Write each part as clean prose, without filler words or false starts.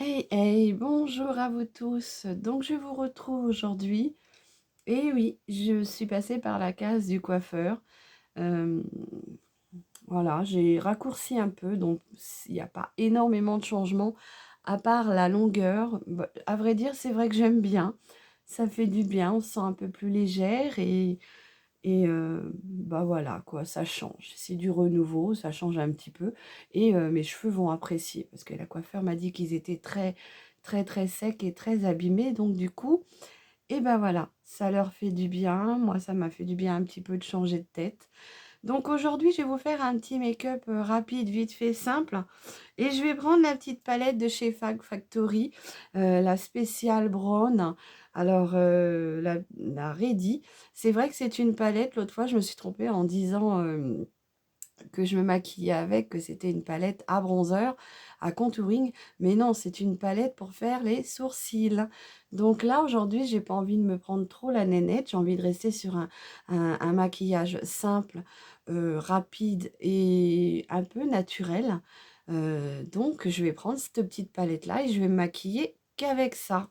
Hey, hey, bonjour à vous tous. Donc, je vous retrouve aujourd'hui. Et oui, je suis passée par la case du coiffeur. Euh, voilà, j'ai raccourci un peu, donc il n'y a pas énormément de changements, à part la longueur. Bah, à vrai dire, c'est vrai que j'aime bien. Ça fait du bien, on se sent un peu plus légère et bah voilà, quoi, ça change. C'est du renouveau, ça change un petit peu. Et mes cheveux vont apprécier, parce que la coiffeur m'a dit qu'ils étaient très, très, très secs et très abîmés. Donc du coup, et ben voilà, ça leur fait du bien. Moi, ça m'a fait du bien un petit peu de changer de tête. Donc aujourd'hui, je vais vous faire un petit make-up rapide, vite fait, simple. Et je vais prendre la petite palette de chez Fag Factory, la spéciale Brown. Alors, la Ready, c'est vrai que c'est une palette. L'autre fois, je me suis trompée en disant que je me maquillais avec, que c'était une palette à bronzer, à contouring. Mais non, c'est une palette pour faire les sourcils. Donc là, aujourd'hui, j'ai pas envie de me prendre trop la nénette. J'ai envie de rester sur un maquillage simple, rapide et un peu naturel. Donc, je vais prendre cette petite palette-là et je vais me maquiller qu'avec ça.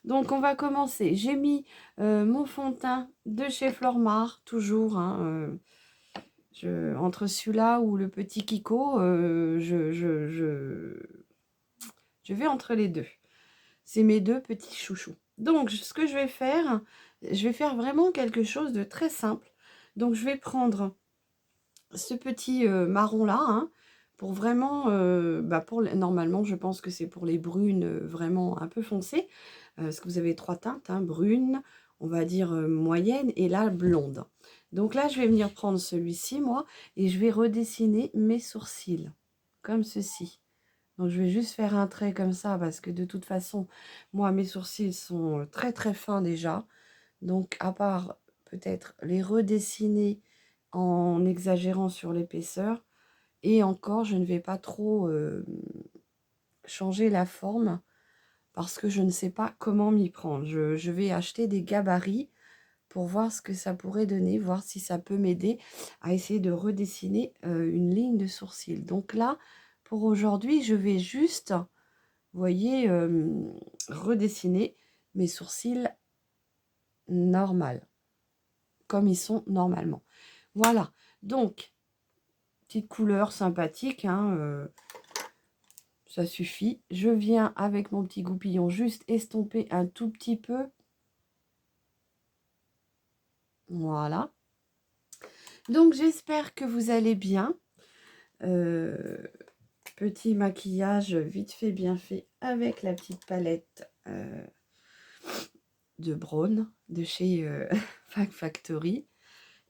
Donc, on va commencer. J'ai mis mon fond de teint de chez Flormar, toujours, hein, entre celui-là ou le petit Kiko, je vais entre les deux. C'est mes deux petits chouchous. Donc, ce que je vais faire vraiment quelque chose de très simple. Donc, je vais prendre ce petit marron-là, hein, pour vraiment, normalement, je pense que c'est pour les brunes vraiment un peu foncées, parce que vous avez trois teintes, hein, brune, on va dire moyenne, et là, blonde. Donc là, je vais venir prendre celui-ci, moi, et je vais redessiner mes sourcils, comme ceci. Donc, je vais juste faire un trait comme ça, parce que de toute façon, moi, mes sourcils sont très, très fins déjà. Donc, à part peut-être les redessiner en exagérant sur l'épaisseur, et encore, je ne vais pas trop changer la forme, parce que je ne sais pas comment m'y prendre. Je vais acheter des gabarits pour voir ce que ça pourrait donner, voir si ça peut m'aider à essayer de redessiner une ligne de sourcil. Donc là, pour aujourd'hui, je vais juste, vous voyez, redessiner mes sourcils normaux, comme ils sont normalement. Voilà, donc, petite couleur sympathique, hein, ça suffit. Je viens avec mon petit goupillon juste estomper un tout petit peu. Voilà. Donc, j'espère que vous allez bien. Euh, Petit maquillage vite fait, bien fait, avec la petite palette de Braun de chez Fag Factory.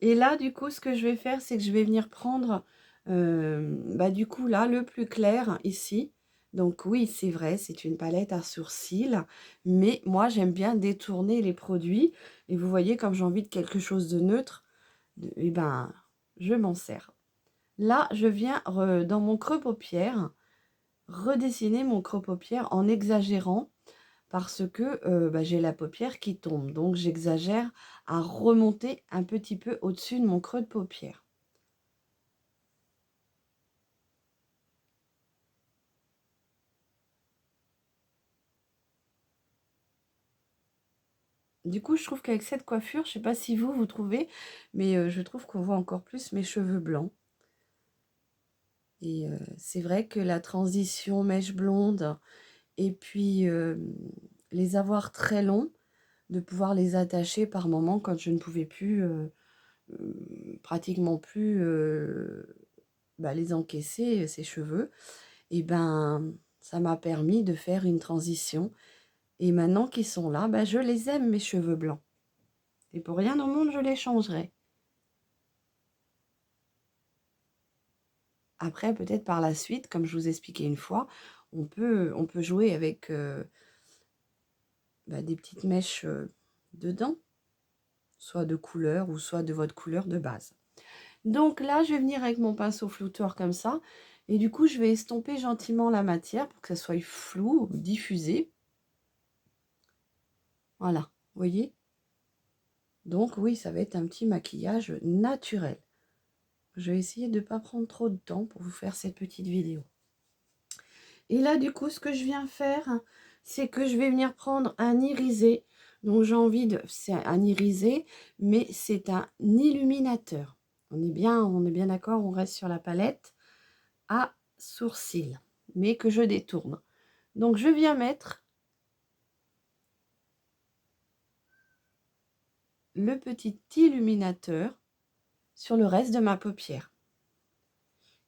Et là, du coup, ce que je vais faire, c'est que je vais venir prendre, du coup, là, le plus clair, ici. Donc oui, c'est vrai, c'est une palette à sourcils, mais moi, j'aime bien détourner les produits. Et vous voyez, comme j'ai envie de quelque chose de neutre, et ben, je m'en sers. Là, je viens dans mon creux paupière, redessiner mon creux paupière en exagérant parce que j'ai la paupière qui tombe. Donc, j'exagère à remonter un petit peu au-dessus de mon creux de paupière. Du coup, je trouve qu'avec cette coiffure, je ne sais pas si vous trouvez, mais je trouve qu'on voit encore plus mes cheveux blancs. Et c'est vrai que la transition mèche blonde et puis les avoir très longs, de pouvoir les attacher par moments quand je ne pouvais plus, pratiquement plus les encaisser, ces cheveux, et ben ça m'a permis de faire une transition. Et maintenant qu'ils sont là, je les aime, mes cheveux blancs. Et pour rien au monde, je les changerai. Après, peut-être par la suite, comme je vous expliquais une fois, on peut jouer avec des petites mèches dedans, soit de couleur ou soit de votre couleur de base. Donc là, je vais venir avec mon pinceau flouteur comme ça. Et du coup, je vais estomper gentiment la matière pour que ça soit flou, diffusé. Voilà, vous voyez? Donc oui, ça va être un petit maquillage naturel. Je vais essayer de ne pas prendre trop de temps pour vous faire cette petite vidéo. Et là, du coup, ce que je viens faire, c'est que je vais venir prendre un irisé. Donc, j'ai envie de... C'est un irisé, mais c'est un illuminateur. On est bien d'accord, on reste sur la palette à sourcils, mais que je détourne. Donc, je viens mettre le petit illuminateur sur le reste de ma paupière,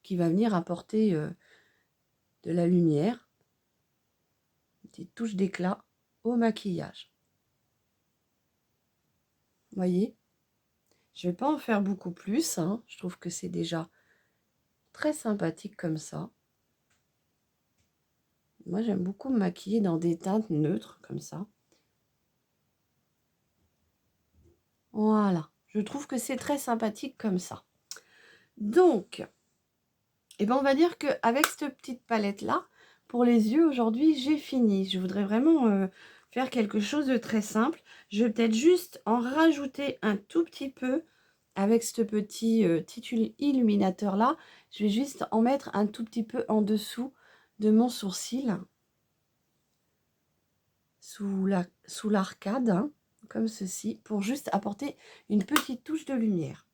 qui va venir apporter de la lumière, une petite touche d'éclat au maquillage. Vous voyez, je ne vais pas en faire beaucoup plus, hein. Je trouve que c'est déjà très sympathique comme ça. Moi, j'aime beaucoup me maquiller dans des teintes neutres, comme ça. Voilà, je trouve que c'est très sympathique comme ça. Donc, eh ben, on va dire qu'avec cette petite palette-là, pour les yeux, aujourd'hui, j'ai fini. Je voudrais vraiment faire quelque chose de très simple. Je vais peut-être juste en rajouter un tout petit peu avec ce petit illuminateur-là. Je vais juste en mettre un tout petit peu en dessous de mon sourcil, sous l'arcade, hein, comme ceci, pour juste apporter une petite touche de lumière.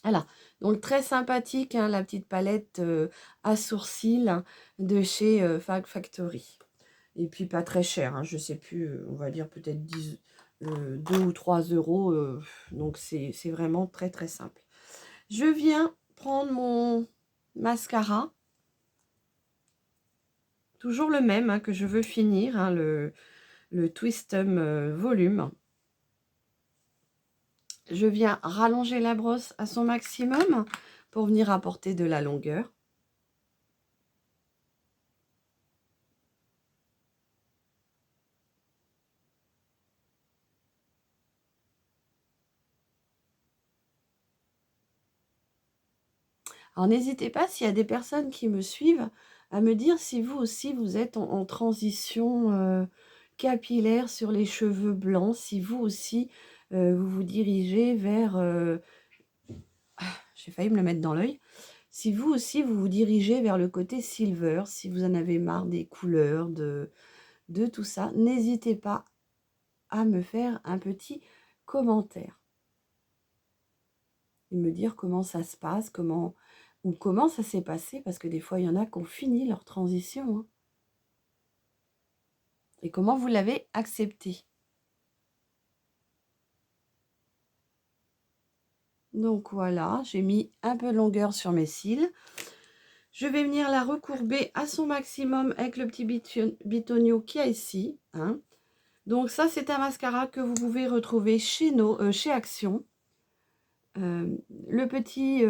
Voilà, donc très sympathique, hein, la petite palette à sourcils de chez Fag Factory. Et puis pas très cher, hein, je sais plus, on va dire peut-être 2 ou 3 euros. Donc c'est vraiment très très simple. Je viens prendre mon mascara. Toujours le même, hein, que je veux finir, hein, le Twistum Volume. Je viens rallonger la brosse à son maximum pour venir apporter de la longueur. Alors n'hésitez pas, s'il y a des personnes qui me suivent, à me dire si vous aussi vous êtes en transition capillaire sur les cheveux blancs, si vous aussi vous vous dirigez vers... j'ai failli me le mettre dans l'œil. Si vous aussi vous vous dirigez vers le côté silver, si vous en avez marre des couleurs, de tout ça, n'hésitez pas à me faire un petit commentaire. Et me dire comment ça se passe, comment ça s'est passé, parce que des fois, il y en a qui ont fini leur transition. Hein. Et comment vous l'avez accepté. Donc voilà, j'ai mis un peu de longueur sur mes cils. Je vais venir la recourber à son maximum avec le petit bitonio qu'il y a ici. Hein. Donc ça, c'est un mascara que vous pouvez retrouver chez Action. Le petit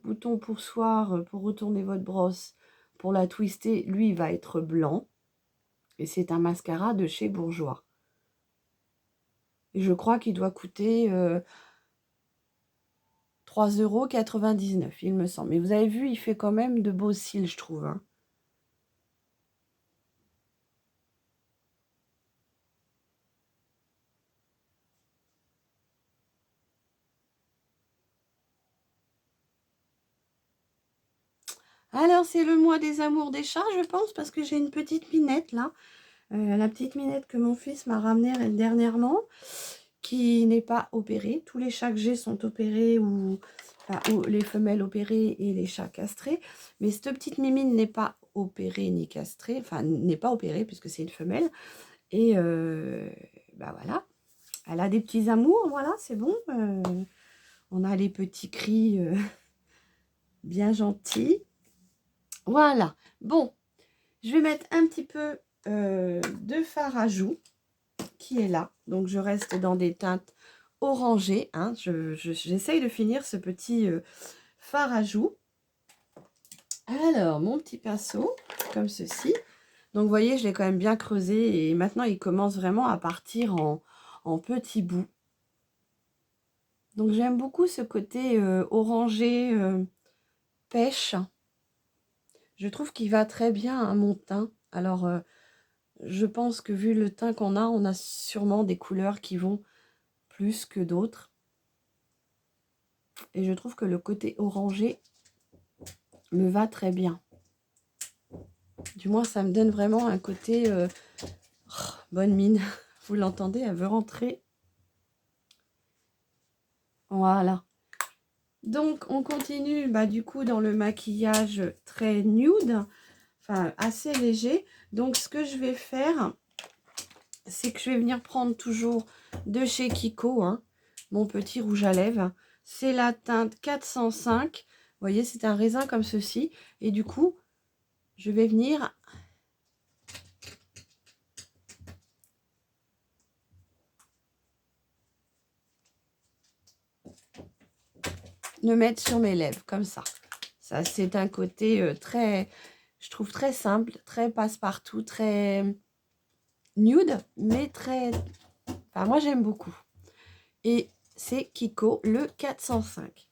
bouton poussoir pour retourner votre brosse, pour la twister, lui, va être blanc. Et c'est un mascara de chez Bourjois. Et je crois qu'il doit coûter 3,99 €, il me semble. Mais vous avez vu, il fait quand même de beaux cils, je trouve. Hein. Alors, c'est le mois des amours des chats, je pense, parce que j'ai une petite minette, là. La petite minette que mon fils m'a ramenée dernièrement, qui n'est pas opérée. Tous les chats que j'ai sont opérés, ou les femelles opérées et les chats castrés. Mais cette petite mimine n'est pas opérée ni castrée, enfin, n'est pas opérée puisque c'est une femelle. Et bah voilà, elle a des petits amours, voilà, c'est bon. On a les petits cris bien gentils. Voilà, bon, je vais mettre un petit peu de fard à joues qui est là. Donc, je reste dans des teintes orangées. Hein. J'essaye de finir ce petit fard à joues. Alors, mon petit pinceau, comme ceci. Donc, vous voyez, je l'ai quand même bien creusé. Et maintenant, il commence vraiment à partir en petits bouts. Donc, j'aime beaucoup ce côté orangé, pêche. Je trouve qu'il va très bien à mon teint. Alors, je pense que vu le teint qu'on a, on a sûrement des couleurs qui vont plus que d'autres. Et je trouve que le côté orangé me va très bien. Du moins, ça me donne vraiment un côté bonne mine. Vous l'entendez, elle veut rentrer. Voilà. Donc, on continue du coup dans le maquillage très nude, enfin assez léger. Donc, ce que je vais faire, c'est que je vais venir prendre toujours de chez Kiko, hein, mon petit rouge à lèvres. C'est la teinte 405. Vous voyez, c'est un raisin comme ceci. Et du coup, je vais venir le mettre sur mes lèvres, comme ça. Ça, c'est un côté très, je trouve très simple, très passe-partout, très nude, mais très... Enfin, moi, j'aime beaucoup. Et c'est Kiko, le 405.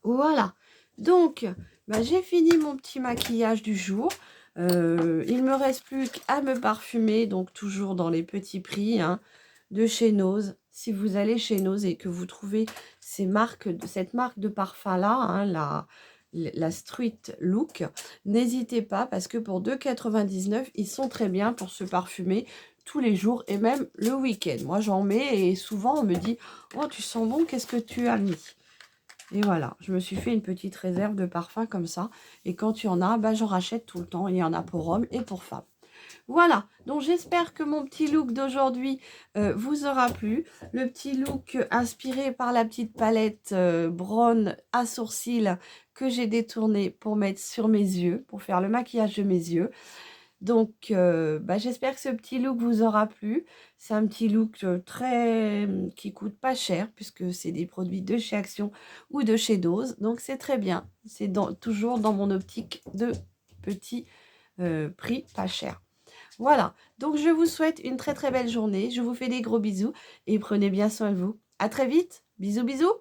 Voilà. Donc, j'ai fini mon petit maquillage du jour. Il ne me reste plus qu'à me parfumer, donc toujours dans les petits prix de chez Nose. Si vous allez chez Nose et que vous trouvez cette marque de parfum-là, la Street Look, n'hésitez pas parce que pour 2,99 €, ils sont très bien pour se parfumer tous les jours et même le week-end. Moi, j'en mets et souvent, on me dit « Oh, tu sens bon, qu'est-ce que tu as mis ?» Et voilà, je me suis fait une petite réserve de parfums comme ça. Et quand il y en a, j'en rachète tout le temps. Il y en a pour hommes et pour femmes. Voilà, donc j'espère que mon petit look d'aujourd'hui vous aura plu. Le petit look inspiré par la petite palette Brown à sourcils que j'ai détourné pour mettre sur mes yeux, pour faire le maquillage de mes yeux. Donc, j'espère que ce petit look vous aura plu. C'est un petit look qui coûte pas cher, puisque c'est des produits de chez Action ou de chez Dose. Donc, c'est très bien. C'est toujours dans mon optique de petits prix pas cher. Voilà. Donc, je vous souhaite une très très belle journée. Je vous fais des gros bisous et prenez bien soin de vous. À très vite. Bisous, bisous.